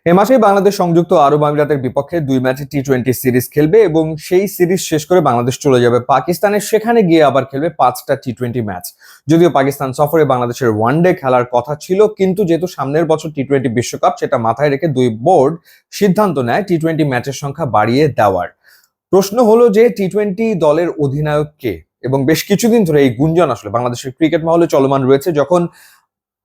এ মাসেই বাংলাদেশ সংযুক্ত আরব আমিরাতের বিপক্ষে 2 ম্যাচে টি-20 সিরিজ খেলবে এবং সেই সিরিজ শেষ করে বাংলাদেশ চলে যাবে পাকিস্তানের, সেখানে গিয়ে আবার খেলবে 5টা টি-20 ম্যাচ। যদিও পাকিস্তান সফরে বাংলাদেশের ওয়ানডে খেলার কথা ছিল, কিন্তু যেহেতু সামনের বছর টি-20 বিশ্বকাপ, সেটা মাথায় রেখে দুই বোর্ড সিদ্ধান্ত নেয় টি-20 ম্যাচের সংখ্যা বাড়িয়ে দেওয়ার। প্রশ্ন হলো যে টি-20 দলের অধিনায়ক কে, এবং বেশ কিছুদিন ধরে এই গুঞ্জন আসলে বাংলাদেশের ক্রিকেট মহলে চলমান রয়েছে। যখন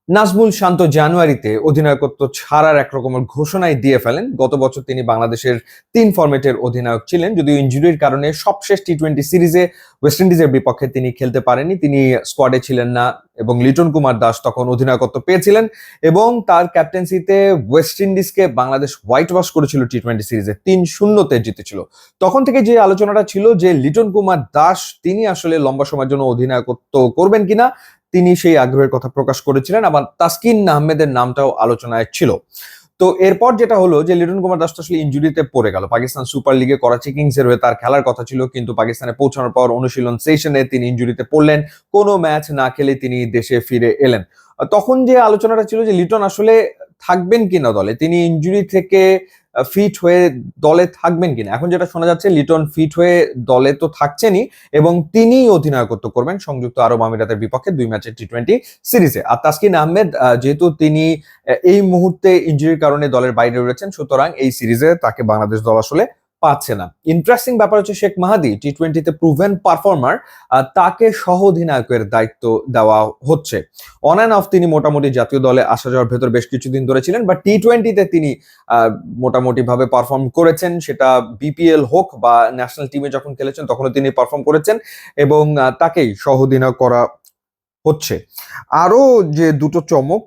নাজমুল শান্ত জানুয়ারিতে অধিনায়কত্ব ছাড়ার এক রকমের ঘোষণাই দিয়ে ফেলেন। গত বছর তিনি বাংলাদেশের 3 ফরম্যাটের অধিনায়ক ছিলেন, যদিও ইনজুরির কারণে সবশেষ টি-20 সিরিজে ওয়েস্ট ইন্ডিজের বিপক্ষে তিনি খেলতে পারেননি, তিনি স্কোয়াডে ছিলেন না, এবং লিটন কুমার দাস তখন অধিনায়কত্ব পেয়েছিলেন এবং তার ক্যাপ্টেন্সিতে ওয়েস্ট ইন্ডিজকে বাংলাদেশ হোয়াইট ওয়াশ করেছিল টি-20 সিরিজে, 3-0 জিতেছিল। তখন থেকে যে আলোচনাটা ছিল যে লিটন কুমার দাস তিনি আসলে লম্বা সময়ের জন্য অধিনায়কত্ব করবেন কিনা, তিনি সেই আগ্রহের কথা প্রকাশ করেছিলেন। আবার তাসকিন আহমেদের নামটাও আলোচনায় ছিল। তো এরপর যেটা হলো যে লিটন কুমার দাস আসলে ইনজুরিতে পড়ে গেল। পাকিস্তান সুপার লিগে করাচি কিংস এর হয়ে তার খেলার কথা ছিল, কিন্তু পাকিস্তানে পৌঁছানোর পর অনুশীলন সেশনে তিনি ইনজুরিতে পড়লেন। কোনো ম্যাচ না খেলে তিনি দেশে ফিরে এলেন। তখন যে আলোচনাটা ছিল যে লিটন আসলে থাকবেন কিনা দলে, তিনি ইনজুরি থেকে ফিট হয়ে দলে থাকবেন কিনা। এখন যেটা শোনা যাচ্ছে লিটন ফিট হয়ে দলে তো থাকছেনই, এবং তিনিই অধিনায়কত্ব করবেন সংযুক্ত আরব আমিরাতের বিপক্ষে 2 ম্যাচের টি-20 সিরিজে। আর তাসকিন আহমেদ যেহেতু তিনি এই মুহূর্তে ইনজুরির কারণে দলের বাইরে রয়েছেন, সুতরাং এই সিরিজে তাকে বাংলাদেশ দল আসলে পাচ্ছে না। ইন্টারেস্টিং ব্যাপার হচ্ছে শেখ মাহাদি টি-20তে প্রুভেন পারফর্মার, তাকে সহ অধিনায়কের দায়িত্ব দেওয়া হচ্ছে। অন অ্যান্ড অফ তিনি মোটামুটি জাতীয় দলে আসা যাওয়ার ভেতর বেশ কিছুদিন ধরে ছিলেন, বা টি-20তে তিনি মোটামুটি ভাবে পারফর্ম করেছেন, সেটা বিপিএল হোক বা ন্যাশনাল টিমে যখন খেলেছেন তখনও তিনি পারফর্ম করেছেন, এবং তাকেই সহ অধিনায়ক করা হচ্ছে। আরো যে দুটো চমক,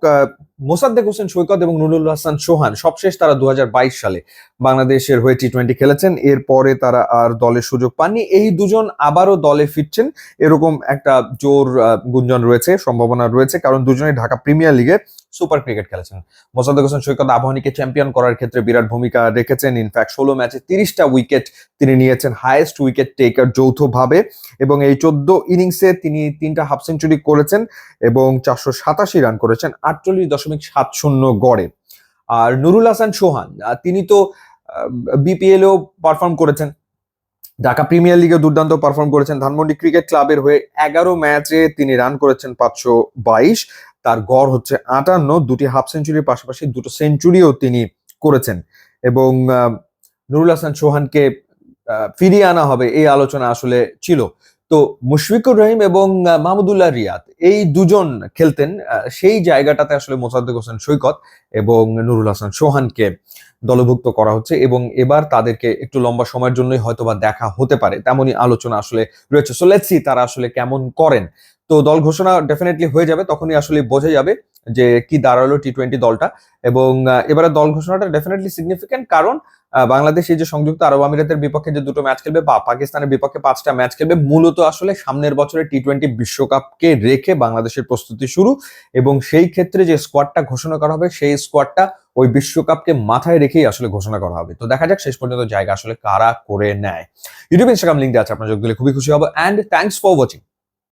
মোসাদ্দেক হোসেন সৈকত এবং নুরুল হাসান সোহান সবশেষ তারা 2022 সালে বাংলাদেশের হয়ে টি-20 খেলেছেন, এরপরে তারা আর দলের সুযোগ পাননি। এই দুজন আবারও দলে ফিরছেন এরকম একটা জোর গুঞ্জন রয়েছে, সম্ভাবনা রয়েছে, কারণ দুজনেই ঢাকা প্রিমিয়ার লিগে সুপার ক্রিকেট খেলেছেন। মোসাদ্দেক হোসেন সৈকত আবাহনীকে চ্যাম্পিয়ন করার ক্ষেত্রে বিরাট ভূমিকা রেখেছেন। ইনফ্যাক্ট 16 ম্যাচে 30টা উইকেট তিনি নিয়েছেন, হাইয়েস্ট উইকেট টেকার যৌথভাবে, এবং এই 14 ইনিংসে তিনি 3টা হাফ সেঞ্চুরি করেছেন এবং 487 রান করেছেন 48.70 গড়ে। আর নুরুল হাসান সোহান তিনি তো বিপিএলও পারফর্ম করেছেন, ঢাকা প্রিমিয়ার লিগে দুর্দান্ত পারফর্ম করেছেন। ধানমন্ডি ক্রিকেট ক্লাবের হয়ে 11 ম্যাচে তিনি রান করেছেন 522, তার গড় হচ্ছে 58, 2টি হাফ সেঞ্চুরির পাশাপাশি 2টো সেঞ্চুরিও তিনি করেছেন। এবং নুরুল হাসান সোহানকে ফিরিয়ে আনা হবে এই আলোচনা আসলে ছিল। তো মুশফিকুর রহিম এবং মাহমুদুল্লাহ রিয়াদ এই দুজন খেলতেন, সেই জায়গাটাতে আসলে মোসাদ্দেক হোসেন সৈকত এবং নুরুল হাসান সোহানকে দলভুক্ত করা হচ্ছে, এবং এবার তাদেরকে একটু লম্বা সময়ের জন্যই হয়তোবা দেখা হতে পারে, তেমনই আলোচনা আসলে রয়েছে। সো লেটস সি তারা আসলে কেমন করেন। তো দল ঘোষণা ডেফিনেটলি হয়ে যাবে, তখনই আসলে বোঝা যাবে যে কি দাঁড়ালো টি-20 দলটা। এবং এবারে দল ঘোষণাটা ডেফিনেটলি সিগনিফিকেন্ট, কারণ বাংলাদেশ এই যে সংযুক্ত আরব আমিরাতের বিপক্ষে যে 2টো ম্যাচ খেলবে, বা পাকিস্তানের বিপক্ষে 5টা ম্যাচ খেলবে, মূলত আসলে সামনের বছরের টি-20 বিশ্বকাপকে রেখে বাংলাদেশের প্রস্তুতি শুরু, এবং সেই ক্ষেত্রে যে স্কোয়াডটা ঘোষণা করা হবে সেই স্কোয়াডটা ওই বিশ্বকাপকে মাথায় রেখেই আসলে ঘোষণা করা হবে। তো দেখা যাক শেষ পর্যন্ত জায়গা আসলে কারা করে নেয়। ইউটিউব ইনস্টাগ্রাম লিঙ্ক দেওয়া আছে, আপনার যোগ দিলে খুবই খুশি হবো। And thanks for watching.